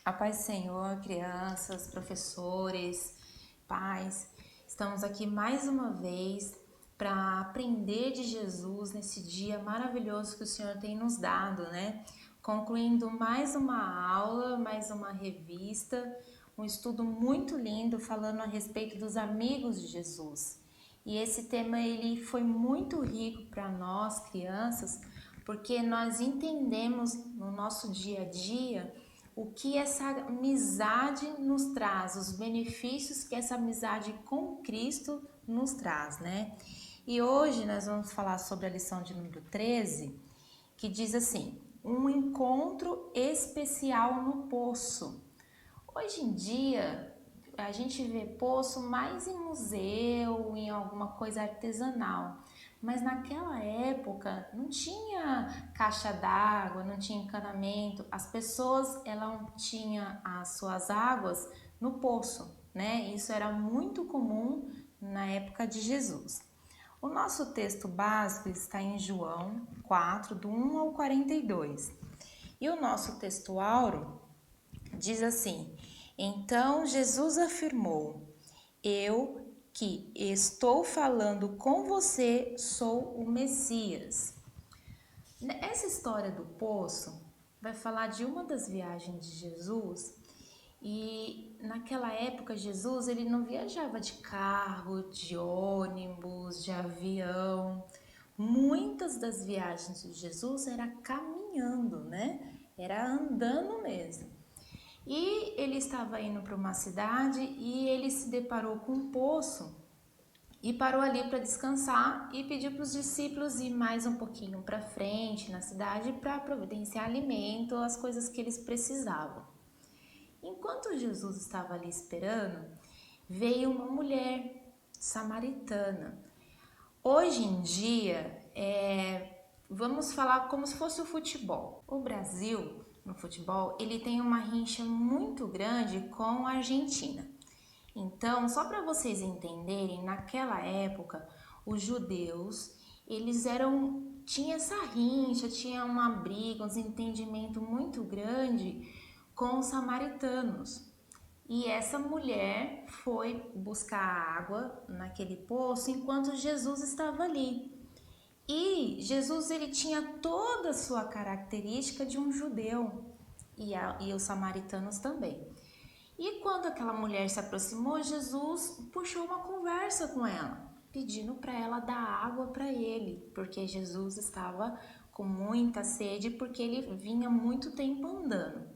A paz do Senhor, crianças, professores, pais, estamos aqui mais uma vez para aprender de Jesus nesse dia maravilhoso que o Senhor tem nos dado, né? Concluindo mais uma aula, mais uma revista, um estudo muito lindo falando a respeito dos amigos de Jesus. E esse tema ele foi muito rico para nós, crianças, porque nós entendemos no nosso dia a dia o que essa amizade nos traz, os benefícios que essa amizade com Cristo nos traz, né? E hoje nós vamos falar sobre a lição de número 13, que diz assim: um encontro especial no poço. Hoje em dia, a gente vê poço mais em museu, em alguma coisa artesanal. Mas naquela época não tinha caixa d'água, não tinha encanamento. As pessoas elas tinham as suas águas no poço, né? Isso era muito comum na época de Jesus. O nosso texto básico está em João 4, do 1 ao 42. E o nosso texto áureo diz assim: então Jesus afirmou: eu que estou falando com você sou o Messias. Essa história do poço vai falar de uma das viagens de Jesus. E naquela época Jesus ele não viajava de carro, de ônibus, de avião. Muitas das viagens de Jesus era caminhando, né? Era andando mesmo. E ele estava indo para uma cidade e ele se deparou com um poço e parou ali para descansar e pediu para os discípulos ir mais um pouquinho para frente na cidade para providenciar alimento, as coisas que eles precisavam. Enquanto Jesus estava ali esperando, veio uma mulher samaritana. Hoje em dia, vamos falar como se fosse o futebol. O Brasil, no futebol, ele tem uma rincha muito grande com a Argentina. Então, só para vocês entenderem, naquela época, os judeus, tinha essa rincha, tinha uma briga, um desentendimento muito grande com os samaritanos. E essa mulher foi buscar água naquele poço enquanto Jesus estava ali. E Jesus ele tinha toda a sua característica de um judeu e os samaritanos também. E quando aquela mulher se aproximou, Jesus puxou uma conversa com ela, pedindo para ela dar água para ele, porque Jesus estava com muita sede, porque ele vinha muito tempo andando.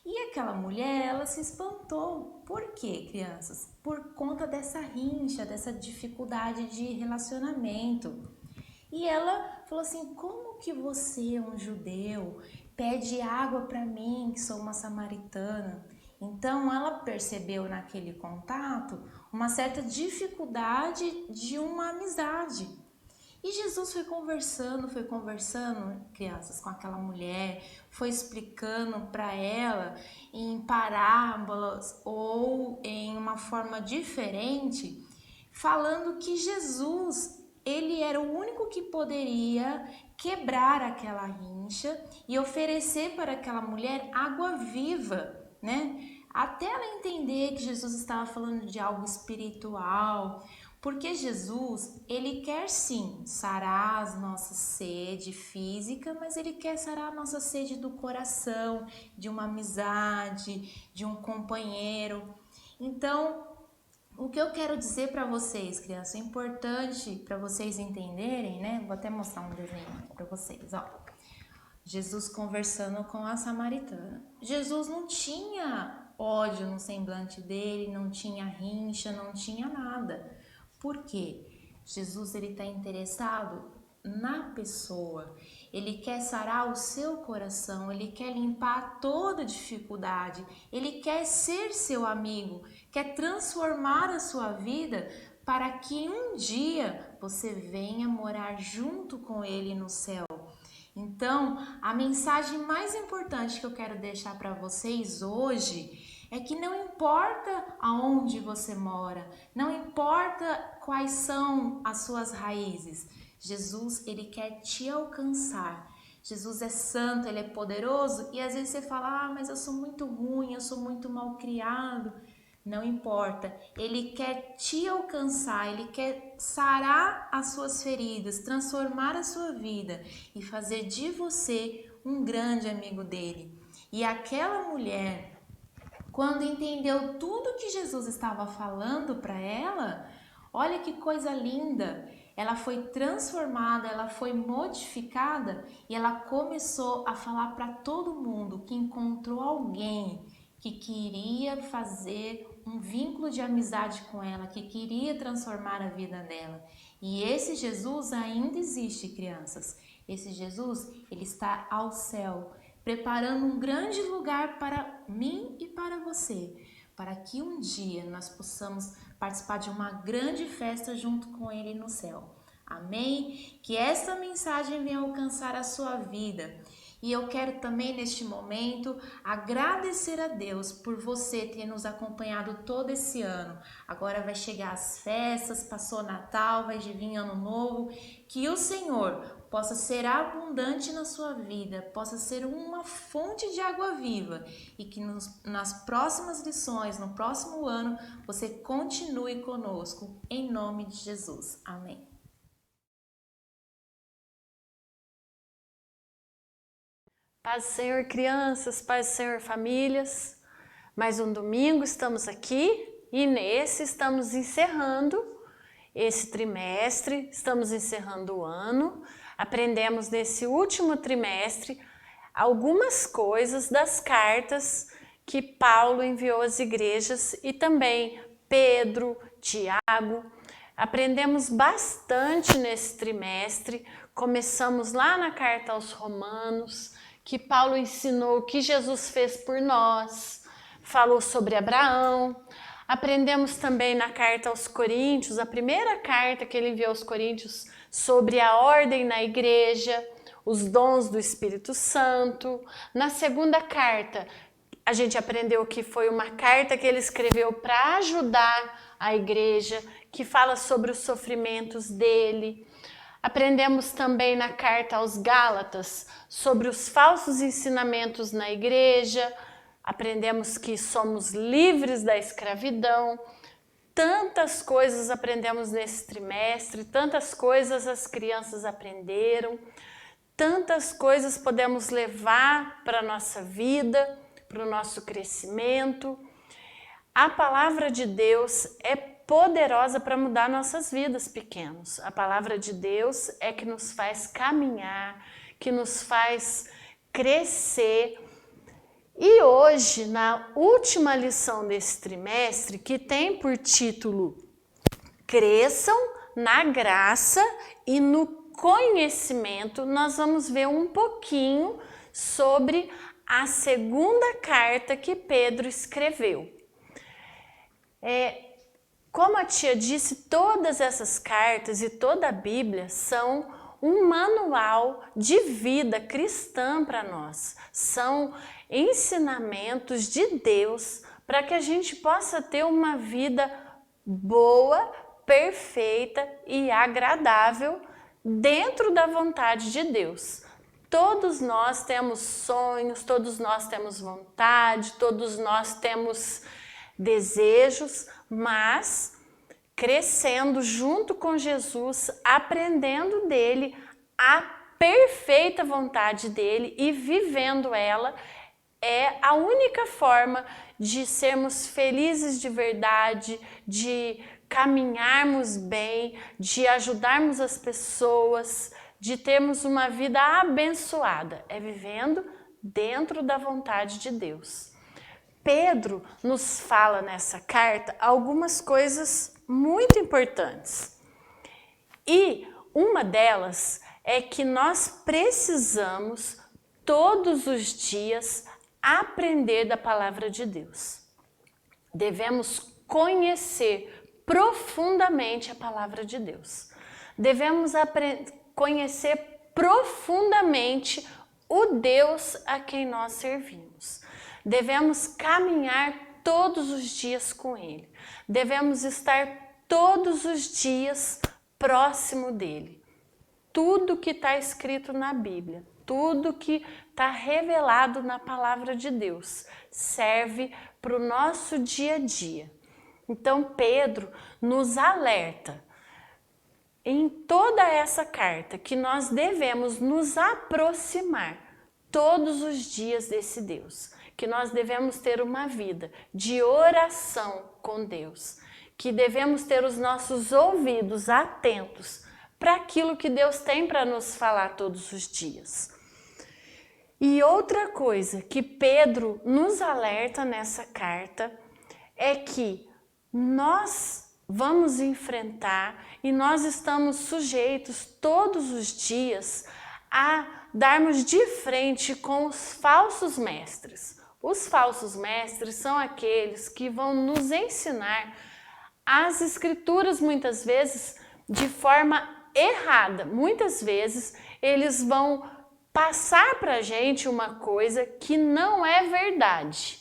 E aquela mulher, ela se espantou. Por quê, crianças? Por conta dessa rincha, dessa dificuldade de relacionamento. E ela falou assim: como que você, um judeu, pede água para mim, que sou uma samaritana? Então ela percebeu naquele contato uma certa dificuldade de uma amizade. E Jesus foi conversando, crianças, com aquela mulher, foi explicando para ela em parábolas ou em uma forma diferente, falando que Jesus, ele era o único que poderia quebrar aquela rincha e oferecer para aquela mulher água viva, né? Até ela entender que Jesus estava falando de algo espiritual, porque Jesus, ele quer sim sarar a nossa sede física, mas ele quer sarar a nossa sede do coração, de uma amizade, de um companheiro. Então, o que eu quero dizer para vocês, crianças, é importante para vocês entenderem, né? Vou até mostrar um desenho para vocês, ó. Jesus conversando com a samaritana. Jesus não tinha ódio no semblante dele, não tinha rincha, não tinha nada. Por quê? Jesus ele está interessado na pessoa. Ele quer sarar o seu coração, ele quer limpar toda dificuldade, ele quer ser seu amigo, quer transformar a sua vida para que um dia você venha morar junto com ele no céu. Então, a mensagem mais importante que eu quero deixar para vocês hoje é que não importa aonde você mora, não importa quais são as suas raízes, Jesus, ele quer te alcançar. Jesus é santo, ele é poderoso, e às vezes você fala, mas eu sou muito ruim, eu sou muito mal criado. Não importa, ele quer te alcançar, ele quer sarar as suas feridas, transformar a sua vida e fazer de você um grande amigo dele. E aquela mulher, quando entendeu tudo que Jesus estava falando para ela, olha que coisa linda! Ela foi transformada, ela foi modificada e ela começou a falar para todo mundo que encontrou alguém que queria fazer um vínculo de amizade com ela, que queria transformar a vida dela. E esse Jesus ainda existe, crianças. Esse Jesus, ele está ao céu, preparando um grande lugar para mim e para você, para que um dia nós possamos participar de uma grande festa junto com ele no céu. Amém? Que essa mensagem venha alcançar a sua vida. E eu quero também neste momento agradecer a Deus por você ter nos acompanhado todo esse ano. Agora vai chegar as festas, passou Natal, vai vir Ano Novo. Que o Senhor possa ser abundante na sua vida, possa ser uma fonte de água viva e que nas próximas lições, no próximo ano, você continue conosco, em nome de Jesus. Amém. Paz do Senhor, crianças, paz do Senhor, famílias. Mais um domingo estamos aqui e nesse estamos encerrando esse trimestre, estamos encerrando o ano. Aprendemos nesse último trimestre algumas coisas das cartas que Paulo enviou às igrejas e também Pedro, Tiago. Aprendemos bastante nesse trimestre. Começamos lá na carta aos Romanos, que Paulo ensinou o que Jesus fez por nós, falou sobre Abraão. Aprendemos também na carta aos Coríntios, a primeira carta que ele enviou aos Coríntios, sobre a ordem na igreja, os dons do Espírito Santo. Na segunda carta, a gente aprendeu que foi uma carta que ele escreveu para ajudar a igreja, que fala sobre os sofrimentos dele. Aprendemos também na carta aos Gálatas sobre os falsos ensinamentos na igreja. Aprendemos que somos livres da escravidão. Tantas coisas aprendemos nesse trimestre, tantas coisas as crianças aprenderam, tantas coisas podemos levar para a nossa vida, para o nosso crescimento. A palavra de Deus é poderosa para mudar nossas vidas, pequenos. A palavra de Deus é que nos faz caminhar, que nos faz crescer. E hoje, na última lição desse trimestre, que tem por título Cresçam na graça e no conhecimento, nós vamos ver um pouquinho sobre a segunda carta que Pedro escreveu. Como a tia disse, todas essas cartas e toda a Bíblia são um manual de vida cristã para nós. São ensinamentos de Deus para que a gente possa ter uma vida boa, perfeita e agradável dentro da vontade de Deus. Todos nós temos sonhos, todos nós temos vontade, todos nós temos desejos, mas crescendo junto com Jesus, aprendendo dele a perfeita vontade dele e vivendo ela, é a única forma de sermos felizes de verdade, de caminharmos bem, de ajudarmos as pessoas, de termos uma vida abençoada, é vivendo dentro da vontade de Deus. Pedro nos fala nessa carta algumas coisas muito importantes. E uma delas é que nós precisamos todos os dias aprender da palavra de Deus. Devemos conhecer profundamente a palavra de Deus. Devemos conhecer profundamente o Deus a quem nós servimos. Devemos caminhar todos os dias com Ele. Devemos estar todos os dias próximo dEle. Tudo que está escrito na Bíblia tudo que está revelado na palavra de Deus serve para o nosso dia a dia. Então Pedro nos alerta em toda essa carta que nós devemos nos aproximar todos os dias desse Deus, que nós devemos ter uma vida de oração com Deus, que devemos ter os nossos ouvidos atentos para aquilo que Deus tem para nos falar todos os dias. E outra coisa que Pedro nos alerta nessa carta é que nós vamos enfrentar e nós estamos sujeitos todos os dias a darmos de frente com os falsos mestres. Os falsos mestres são aqueles que vão nos ensinar as escrituras muitas vezes de forma errada. Muitas vezes eles vão passar para a gente uma coisa que não é verdade,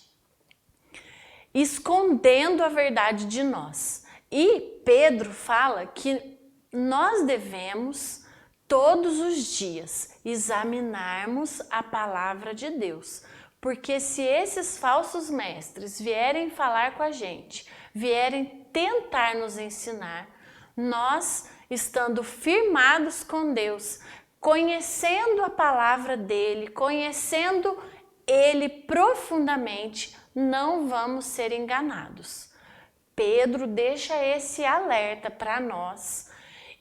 escondendo a verdade de nós. E Pedro fala que nós devemos todos os dias examinarmos a palavra de Deus, porque se esses falsos mestres vierem falar com a gente, vierem tentar nos ensinar, nós, estando firmados com Deus, conhecendo a palavra dele, conhecendo ele profundamente, não vamos ser enganados. Pedro deixa esse alerta para nós.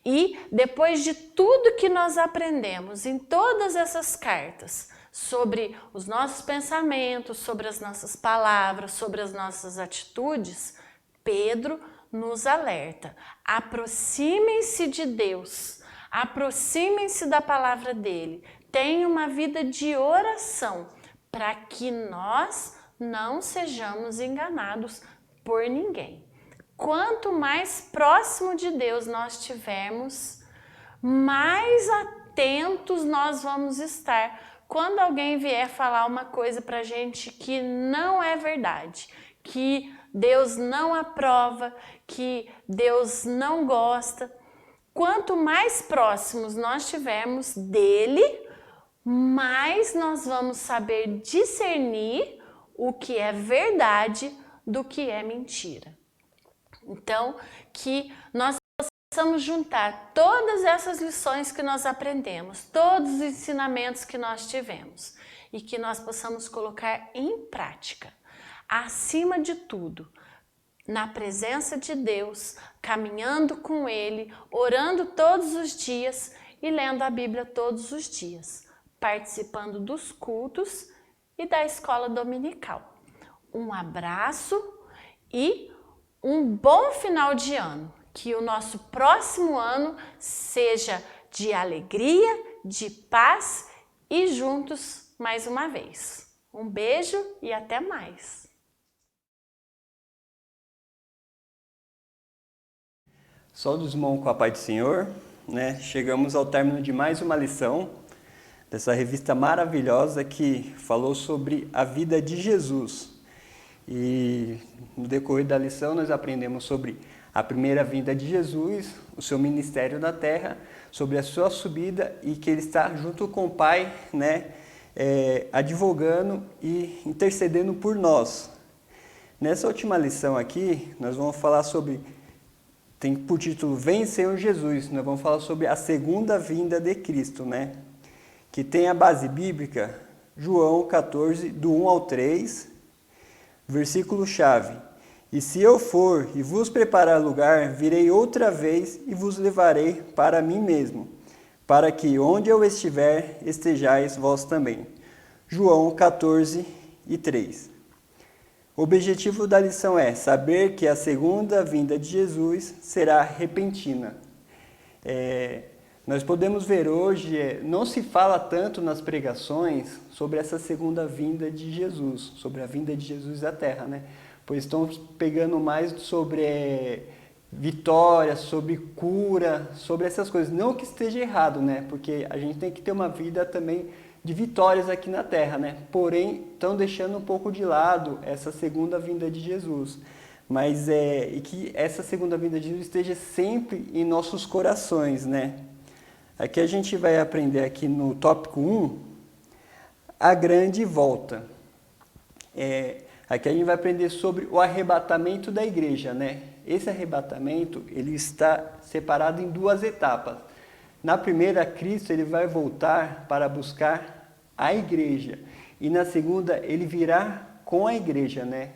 E depois de tudo que nós aprendemos em todas essas cartas, sobre os nossos pensamentos, sobre as nossas palavras, sobre as nossas atitudes, Pedro nos alerta: aproximem-se de Deus, aproximem-se da palavra dele, tenham uma vida de oração, para que nós não sejamos enganados por ninguém. Quanto mais próximo de Deus nós estivermos, mais atentos nós vamos estar quando alguém vier falar uma coisa para a gente que não é verdade, que Deus não aprova, que Deus não gosta. Quanto mais próximos nós estivermos dele, mais nós vamos saber discernir o que é verdade do que é mentira. Então, que nós possamos juntar todas essas lições que nós aprendemos, todos os ensinamentos que nós tivemos, e que nós possamos colocar em prática. Acima de tudo, na presença de Deus, caminhando com Ele, orando todos os dias e lendo a Bíblia todos os dias, participando dos cultos e da escola dominical. Um abraço e um bom final de ano. Que o nosso próximo ano seja de alegria, de paz e juntos mais uma vez. Um beijo e até mais. Saúdos, irmão, com a paz do Senhor, né? Chegamos ao término de mais uma lição dessa revista maravilhosa que falou sobre a vida de Jesus. E no decorrer da lição nós aprendemos sobre a primeira vinda de Jesus, o seu ministério na terra, sobre a sua subida e que ele está junto com o Pai, né, advogando e intercedendo por nós. Nessa última lição aqui, nós vamos falar sobre, tem por título Vem Senhor Jesus, nós vamos falar sobre a segunda vinda de Cristo, né, que tem a base bíblica, João 14, do 1 ao 3, versículo-chave: E se eu for e vos preparar lugar, virei outra vez e vos levarei para mim mesmo, para que onde eu estiver, estejais vós também. João 14 e 3. O objetivo da lição é saber que a segunda vinda de Jesus será repentina. Nós podemos ver hoje, não se fala tanto nas pregações sobre essa segunda vinda de Jesus, sobre a vinda de Jesus à Terra, né? Pois estão pegando mais sobre vitória, sobre cura, sobre essas coisas. Não que esteja errado, né? Porque a gente tem que ter uma vida também de vitórias aqui na Terra, né? Porém, estão deixando um pouco de lado essa segunda vinda de Jesus. Mas e que essa segunda vinda de Jesus esteja sempre em nossos corações, né? Aqui a gente vai aprender aqui no tópico 1, a grande volta. Aqui a gente vai aprender sobre o arrebatamento da igreja, né? Esse arrebatamento, ele está separado em duas etapas. Na primeira, Cristo ele vai voltar para buscar a igreja. E na segunda, ele virá com a igreja, né?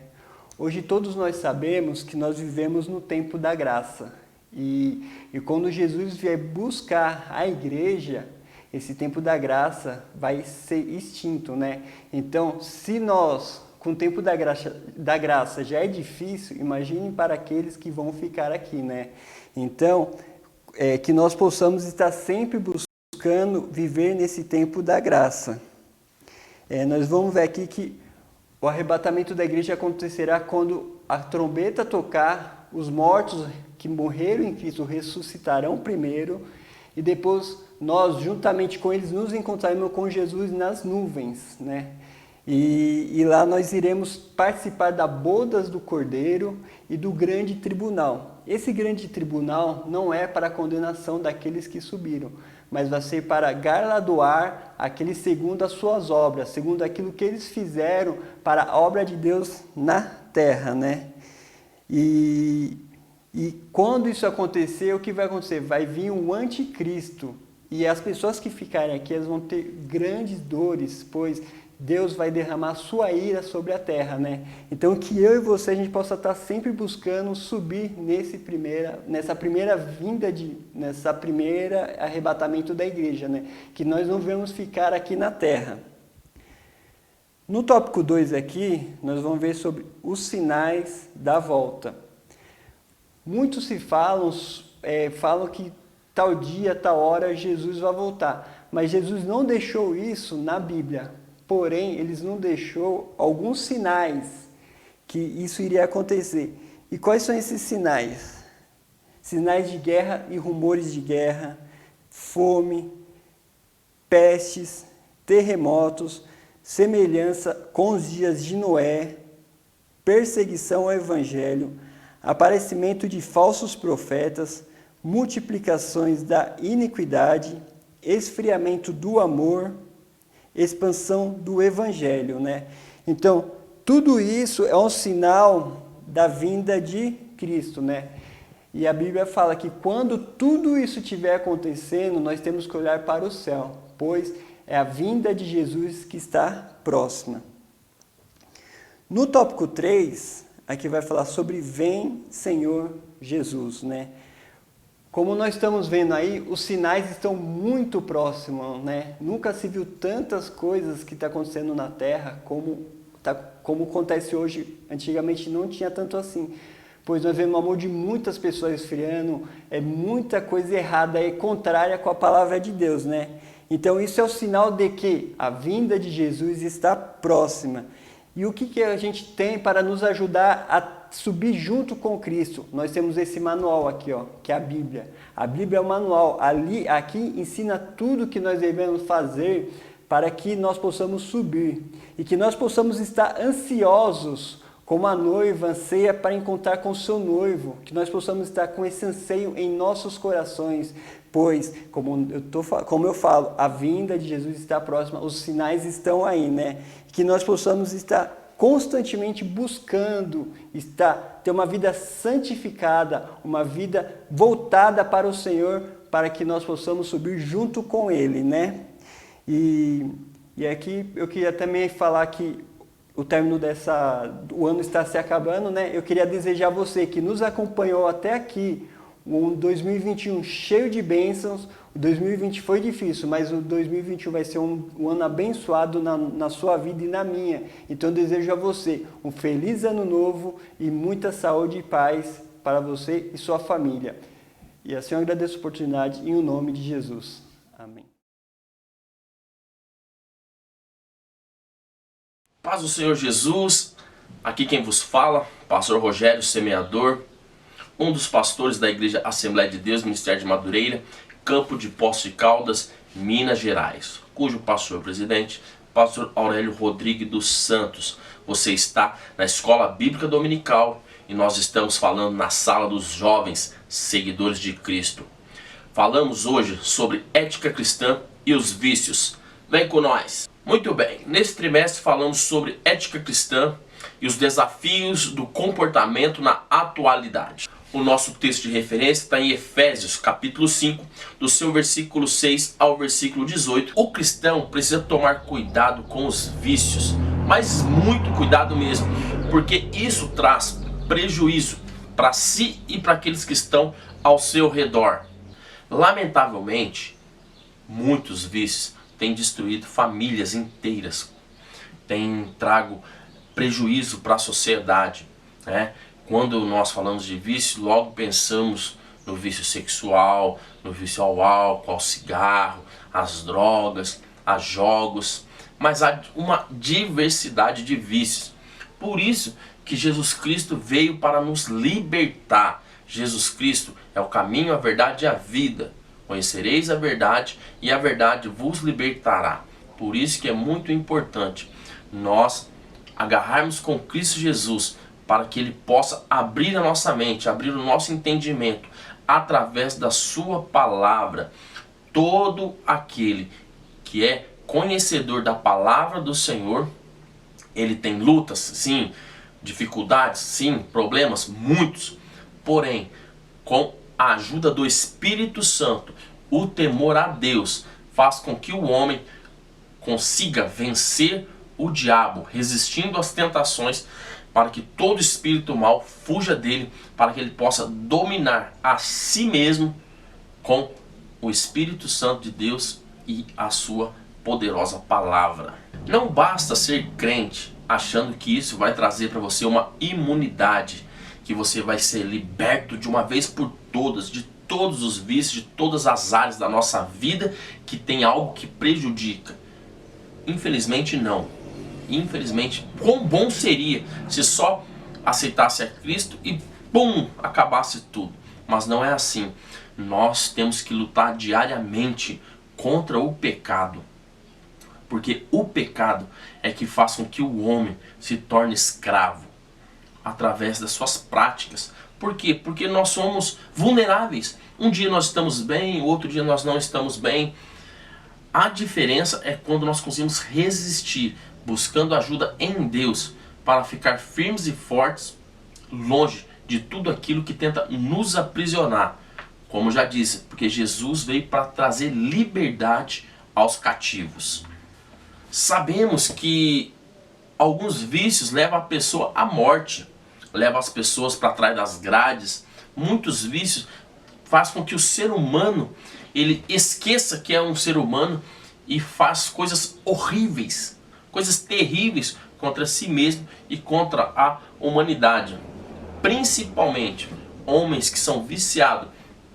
Hoje todos nós sabemos que nós vivemos no tempo da graça. E quando Jesus vier buscar a igreja, esse tempo da graça vai ser extinto, né? Então, se nós, com o tempo da graça já é difícil, imagine para aqueles que vão ficar aqui, né? Então, que nós possamos estar sempre buscando viver nesse tempo da graça. Nós vamos ver aqui que o arrebatamento da igreja acontecerá quando a trombeta tocar, os mortos que morreram em Cristo ressuscitarão primeiro, e depois nós, juntamente com eles, nos encontraremos com Jesus nas nuvens, né? E lá nós iremos participar da bodas do Cordeiro e do grande tribunal. Esse grande tribunal não é para a condenação daqueles que subiram, mas vai ser para galardoar aqueles segundo as suas obras, segundo aquilo que eles fizeram para a obra de Deus na terra, né? E quando isso acontecer, o que vai acontecer? Vai vir um anticristo, e as pessoas que ficarem aqui, elas vão ter grandes dores, pois Deus vai derramar sua ira sobre a terra, né? Então que eu e você, a gente possa estar sempre buscando subir nessa primeira arrebatamento da igreja, né? Que nós não vamos ficar aqui na terra. No tópico 2 aqui, nós vamos ver sobre os sinais da volta. Muitos se falam que tal dia, tal hora, Jesus vai voltar. Mas Jesus não deixou isso na Bíblia. Porém, ele nos deixou alguns sinais que isso iria acontecer. E quais são esses sinais? Sinais de guerra e rumores de guerra, fome, pestes, terremotos, semelhança com os dias de Noé, perseguição ao evangelho, aparecimento de falsos profetas, multiplicações da iniquidade, esfriamento do amor, expansão do evangelho, né? Então, tudo isso é um sinal da vinda de Cristo, né? E a Bíblia fala que quando tudo isso estiver acontecendo, nós temos que olhar para o céu, pois é a vinda de Jesus que está próxima. No tópico 3, aqui vai falar sobre Vem, Senhor Jesus, né? Como nós estamos vendo aí, os sinais estão muito próximos, né? Nunca se viu tantas coisas que estão acontecendo na Terra como acontece hoje. Antigamente não tinha tanto assim, pois nós vemos o amor de muitas pessoas esfriando, muita coisa errada, contrária com a palavra de Deus, né? Então isso é o sinal de que a vinda de Jesus está próxima. E o que a gente tem para nos ajudar a subir junto com Cristo? Nós temos esse manual aqui, ó, que é a Bíblia. A Bíblia é o manual. Aqui ensina tudo que nós devemos fazer para que nós possamos subir. E que nós possamos estar ansiosos, como a noiva anseia para encontrar com o seu noivo. Que nós possamos estar com esse anseio em nossos corações. Pois, como eu falo, a vinda de Jesus está próxima, os sinais estão aí, né? Que nós possamos estar constantemente buscando ter uma vida santificada, uma vida voltada para o Senhor, para que nós possamos subir junto com Ele, né? E aqui eu queria também falar que o término o ano está se acabando, né? Eu queria desejar a você que nos acompanhou até aqui, um 2021 cheio de bênçãos. O 2020 foi difícil, mas o 2021 vai ser um ano abençoado na sua vida e na minha. Então eu desejo a você um feliz ano novo e muita saúde e paz para você e sua família. E assim eu agradeço a oportunidade em nome de Jesus. Amém. Paz do Senhor Jesus, aqui quem vos fala, pastor Rogério, semeador, um dos pastores da Igreja Assembleia de Deus, Ministério de Madureira, Campo de Poços de Caldas, Minas Gerais, cujo pastor-presidente, pastor Aurélio Rodrigues dos Santos. Você está na Escola Bíblica Dominical e nós estamos falando na Sala dos Jovens Seguidores de Cristo. Falamos hoje sobre ética cristã e os vícios. Vem com nós! Muito bem, nesse trimestre falamos sobre ética cristã e os desafios do comportamento na atualidade. O nosso texto de referência está em Efésios, capítulo 5, do seu versículo 6 ao versículo 18. O cristão precisa tomar cuidado com os vícios, mas muito cuidado mesmo, porque isso traz prejuízo para si e para aqueles que estão ao seu redor. Lamentavelmente, muitos vícios têm destruído famílias inteiras, têm trago prejuízo para a sociedade, né? Quando nós falamos de vício, logo pensamos no vício sexual, no vício ao álcool, ao cigarro, às drogas, a jogos, mas há uma diversidade de vícios. Por isso que Jesus Cristo veio para nos libertar. Jesus Cristo é o caminho, a verdade e a vida. Conhecereis a verdade e a verdade vos libertará. Por isso que é muito importante nós agarrarmos com Cristo Jesus, para que Ele possa abrir a nossa mente, abrir o nosso entendimento, através da sua palavra. Todo aquele que é conhecedor da palavra do Senhor, ele tem lutas, sim, dificuldades, sim, problemas, muitos. Porém, com a ajuda do Espírito Santo, o temor a Deus faz com que o homem consiga vencer o diabo, resistindo às tentações, para que todo espírito mal fuja dele, para que ele possa dominar a si mesmo com o Espírito Santo de Deus e a sua poderosa palavra. Não basta ser crente achando que isso vai trazer para você uma imunidade, que você vai ser liberto de uma vez por todas, de todos os vícios, de todas as áreas da nossa vida que tem algo que prejudica. Infelizmente não. Infelizmente, quão bom seria se só aceitasse a Cristo e pum, acabasse tudo. Mas não é assim. Nós temos que lutar diariamente contra o pecado. Porque o pecado é que faz com que o homem se torne escravo através das suas práticas. Por quê? Porque nós somos vulneráveis. Um dia nós estamos bem, outro dia nós não estamos bem. A diferença é quando nós conseguimos resistir, buscando ajuda em Deus, para ficar firmes e fortes, longe de tudo aquilo que tenta nos aprisionar. Como já disse, porque Jesus veio para trazer liberdade aos cativos. Sabemos que alguns vícios levam a pessoa à morte, levam as pessoas para trás das grades. Muitos vícios fazem com que o ser humano ele esqueça que é um ser humano e faz coisas horríveis, coisas terríveis contra si mesmo e contra a humanidade. Principalmente homens que são viciados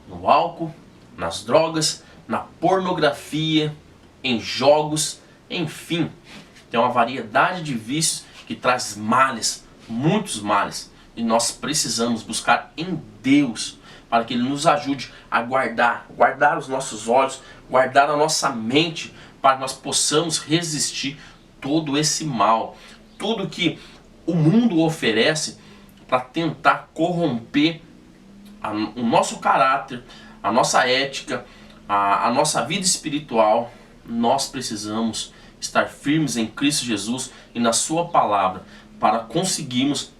no álcool, nas drogas, na pornografia, em jogos, enfim. Tem uma variedade de vícios que traz males, muitos males. E nós precisamos buscar em Deus para que Ele nos ajude a guardar os nossos olhos, guardar a nossa mente, para que nós possamos resistir todo esse mal, tudo que o mundo oferece para tentar corromper o nosso caráter, a nossa ética, a nossa vida espiritual. Nós precisamos estar firmes em Cristo Jesus e na sua palavra para conseguirmos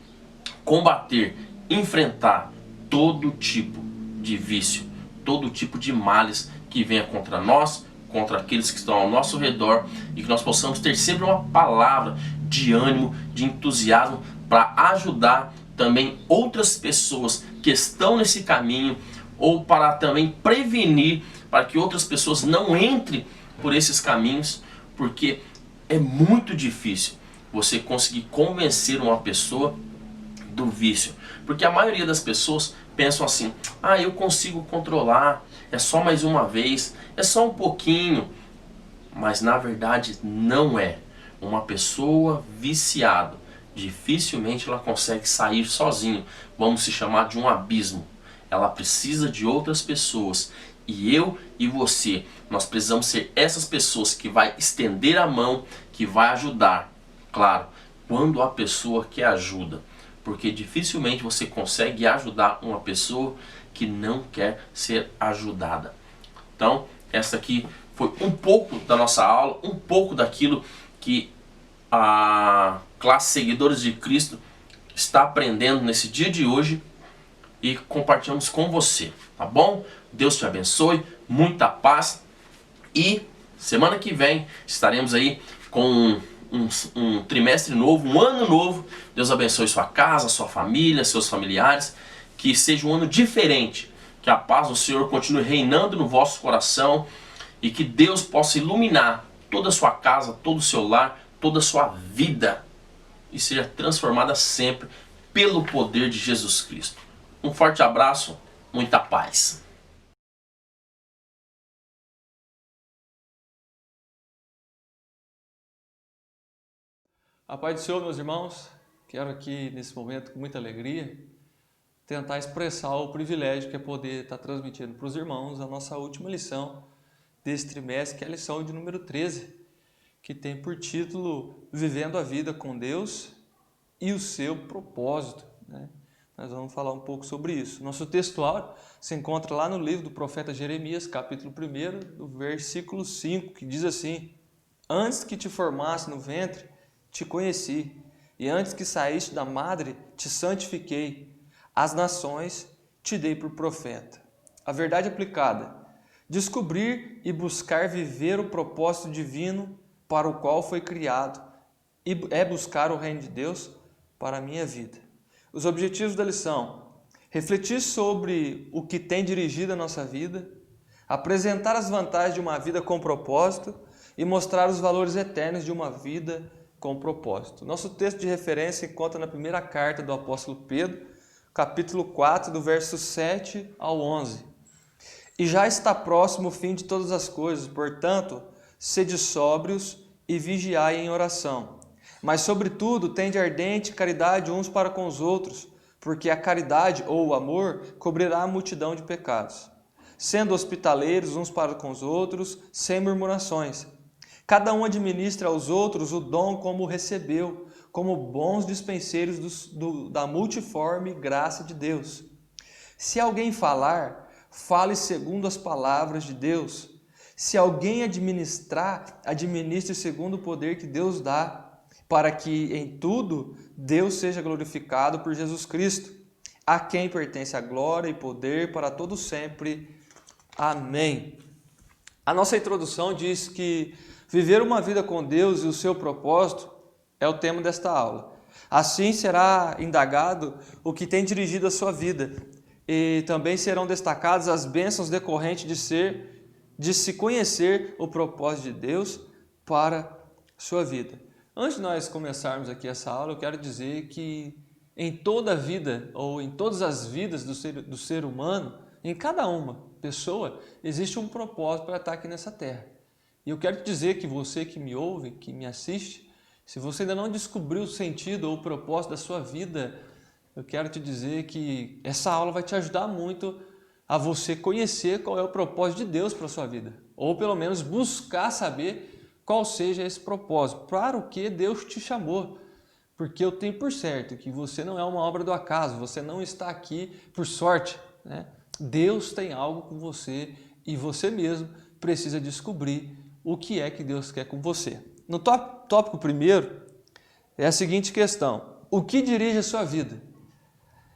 combater, enfrentar todo tipo de vício, todo tipo de males que venha contra nós, contra aqueles que estão ao nosso redor, e que nós possamos ter sempre uma palavra de ânimo, de entusiasmo, para ajudar também outras pessoas que estão nesse caminho, ou para também prevenir, para que outras pessoas não entrem por esses caminhos, porque é muito difícil você conseguir convencer uma pessoa do vício, porque a maioria das pessoas pensam assim: ah, eu consigo controlar, é só mais uma vez, é só um pouquinho. Mas na verdade não é. Uma pessoa viciada, dificilmente ela consegue sair sozinho. Vamos se chamar de um abismo. Ela precisa de outras pessoas. E eu e você, nós precisamos ser essas pessoas que vai estender a mão, que vai ajudar. Claro, quando a pessoa quer ajuda. Porque dificilmente você consegue ajudar uma pessoa que não quer ser ajudada. Então, essa aqui foi um pouco da nossa aula, um pouco daquilo que a classe Seguidores de Cristo está aprendendo nesse dia de hoje e compartilhamos com você, tá bom? Deus te abençoe, muita paz e semana que vem estaremos aí com um trimestre novo, um ano novo. Deus abençoe sua casa, sua família, seus familiares, que seja um ano diferente, que a paz do Senhor continue reinando no vosso coração e que Deus possa iluminar toda a sua casa, todo o seu lar, toda a sua vida e seja transformada sempre pelo poder de Jesus Cristo. Um forte abraço, muita paz. A paz do Senhor, meus irmãos, quero aqui nesse momento, com muita alegria, tentar expressar o privilégio que é poder estar transmitindo para os irmãos a nossa última lição desse trimestre, que é a lição de número 13, que tem por título Vivendo a Vida com Deus e o Seu Propósito, né? Nós vamos falar um pouco sobre isso. Nosso textual se encontra lá no livro do profeta Jeremias, capítulo 1, do versículo 5, que diz assim: Antes que te formasse no ventre, te conheci, e antes que saíste da madre, te santifiquei. As nações te dei por profeta. A verdade aplicada: descobrir e buscar viver o propósito divino para o qual foi criado, e é buscar o reino de Deus para a minha vida. Os objetivos da lição: refletir sobre o que tem dirigido a nossa vida, apresentar as vantagens de uma vida com propósito e mostrar os valores eternos de uma vida com propósito. Nosso texto de referência encontra na primeira carta do apóstolo Pedro, capítulo 4, do verso 7 ao 11. E já está próximo o fim de todas as coisas, portanto, sede sóbrios e vigiai em oração. Mas, sobretudo, tende ardente caridade uns para com os outros, porque a caridade ou o amor cobrirá a multidão de pecados. Sendo hospitaleiros uns para com os outros, sem murmurações. Cada um administra aos outros o dom como recebeu, como bons dispenseiros da multiforme graça de Deus. Se alguém falar, fale segundo as palavras de Deus. Se alguém administrar, administre segundo o poder que Deus dá, para que em tudo Deus seja glorificado por Jesus Cristo, a quem pertence a glória e poder para todo sempre. Amém. A nossa introdução diz que viver uma vida com Deus e o seu propósito é o tema desta aula. Assim será indagado o que tem dirigido a sua vida e também serão destacadas as bênçãos decorrentes de se conhecer o propósito de Deus para a sua vida. Antes de nós começarmos aqui essa aula, eu quero dizer que em toda a vida, ou em todas as vidas do ser humano, em cada uma pessoa, existe um propósito para estar aqui nessa terra. E eu quero te dizer que você que me ouve, que me assiste, se você ainda não descobriu o sentido ou o propósito da sua vida, eu quero te dizer que essa aula vai te ajudar muito a você conhecer qual é o propósito de Deus para a sua vida. Ou pelo menos buscar saber qual seja esse propósito, para o que Deus te chamou. Porque eu tenho por certo que você não é uma obra do acaso, você não está aqui por sorte, né? Deus tem algo com você e você mesmo precisa descobrir o que é que Deus quer com você. No tópico primeiro é a seguinte questão: o que dirige a sua vida?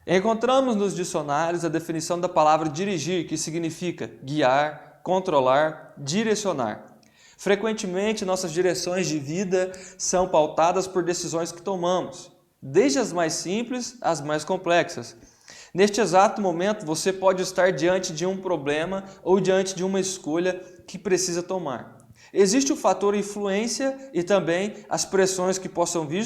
Encontramos nos dicionários a definição da palavra dirigir, que significa guiar, controlar, direcionar. Frequentemente, nossas direções de vida são pautadas por decisões que tomamos, desde as mais simples às mais complexas. Neste exato momento, você pode estar diante de um problema ou diante de uma escolha que precisa tomar. Existe o fator influência e também as pressões que possam vir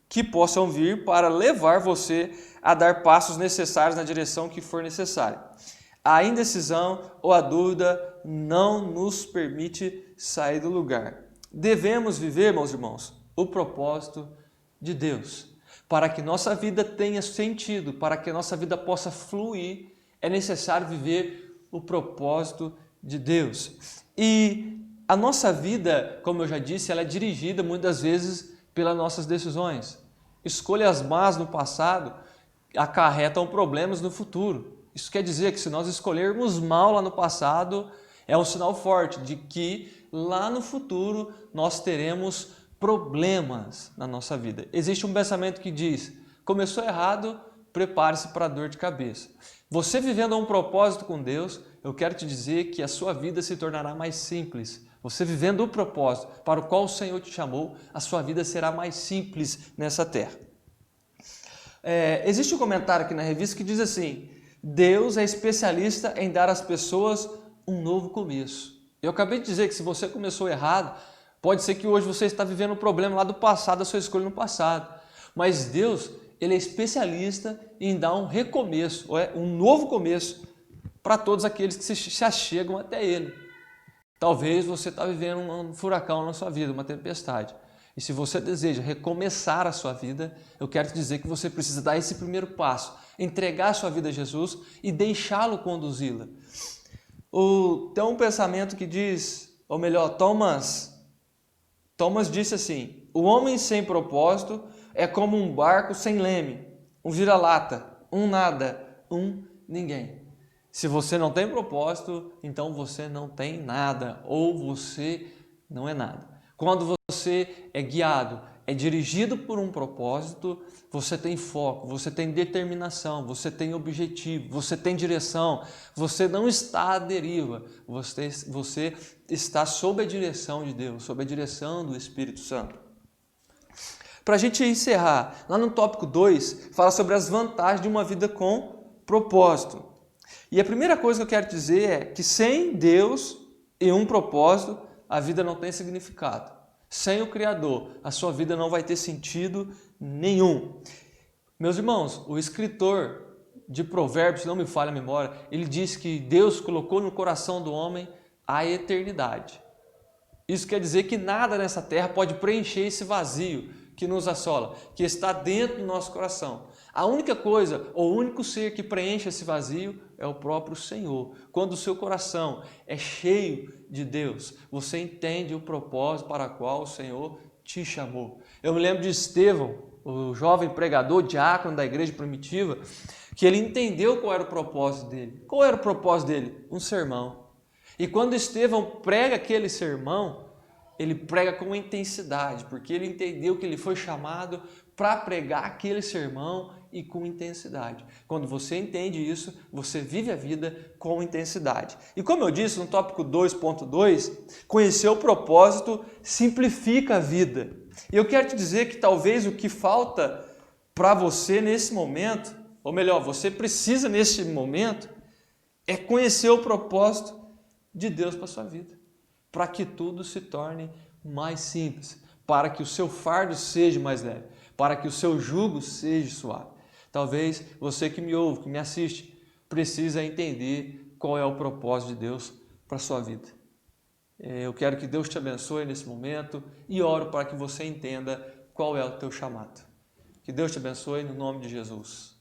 que possam vir para levar você a dar passos necessários na direção que for necessária. A indecisão ou a dúvida não nos permite sair do lugar. Devemos viver, meus irmãos, o propósito de Deus. Para que nossa vida tenha sentido, para que nossa vida possa fluir, é necessário viver o propósito de Deus. E a nossa vida, como eu já disse, ela é dirigida muitas vezes pelas nossas decisões. Escolhas más no passado acarretam problemas no futuro. Isso quer dizer que se nós escolhermos mal lá no passado, é um sinal forte de que lá no futuro nós teremos problemas na nossa vida. Existe um pensamento que diz: começou errado, prepare-se para a dor de cabeça. Você vivendo um propósito com Deus, eu quero te dizer que a sua vida se tornará mais simples. Você vivendo o propósito para o qual o Senhor te chamou, a sua vida será mais simples nessa terra. Existe um comentário aqui na revista que diz assim: Deus é especialista em dar às pessoas um novo começo. Eu acabei de dizer que se você começou errado, pode ser que hoje você está vivendo um problema lá do passado, da sua escolha no passado. Mas Deus, Ele é especialista em dar um recomeço, um novo começo para todos aqueles que se achegam até Ele. Talvez você está vivendo um furacão na sua vida, uma tempestade. E se você deseja recomeçar a sua vida, eu quero te dizer que você precisa dar esse primeiro passo, entregar a sua vida a Jesus e deixá-lo conduzi-la. Tem um pensamento que diz, ou melhor, Thomas disse assim: o homem sem propósito é como um barco sem leme, um vira-lata, um nada, um ninguém. Se você não tem propósito, então você não tem nada, ou você não é nada. Quando você é guiado, é dirigido por um propósito, você tem foco, você tem determinação, você tem objetivo, você tem direção, você não está à deriva, você está sob a direção de Deus, sob a direção do Espírito Santo. Para a gente encerrar, lá no tópico 2, fala sobre as vantagens de uma vida com propósito. E a primeira coisa que eu quero dizer é que sem Deus e um propósito, a vida não tem significado. Sem o Criador, a sua vida não vai ter sentido nenhum. Meus irmãos, o escritor de Provérbios, se não me falha a memória, ele diz que Deus colocou no coração do homem a eternidade. Isso quer dizer que nada nessa terra pode preencher esse vazio que nos assola, que está dentro do nosso coração. A única coisa, ou o único ser que preenche esse vazio é o próprio Senhor. Quando o seu coração é cheio de Deus, você entende o propósito para o qual o Senhor te chamou. Eu me lembro de Estevão, o jovem pregador, diácono da igreja primitiva, que ele entendeu qual era o propósito dele. Qual era o propósito dele? Um sermão. E quando Estevão prega aquele sermão, ele prega com intensidade, porque ele entendeu que ele foi chamado para pregar aquele sermão e com intensidade. Quando você entende isso, você vive a vida com intensidade. E como eu disse no tópico 2.2, conhecer o propósito simplifica a vida. E eu quero te dizer que talvez o que falta para você nesse momento, ou melhor, você precisa nesse momento, é conhecer o propósito de Deus para a sua vida, para que tudo se torne mais simples, para que o seu fardo seja mais leve, para que o seu jugo seja suave. Talvez você que me ouve, que me assiste, precisa entender qual é o propósito de Deus para a sua vida. Eu quero que Deus te abençoe nesse momento e oro para que você entenda qual é o teu chamado. Que Deus te abençoe no nome de Jesus.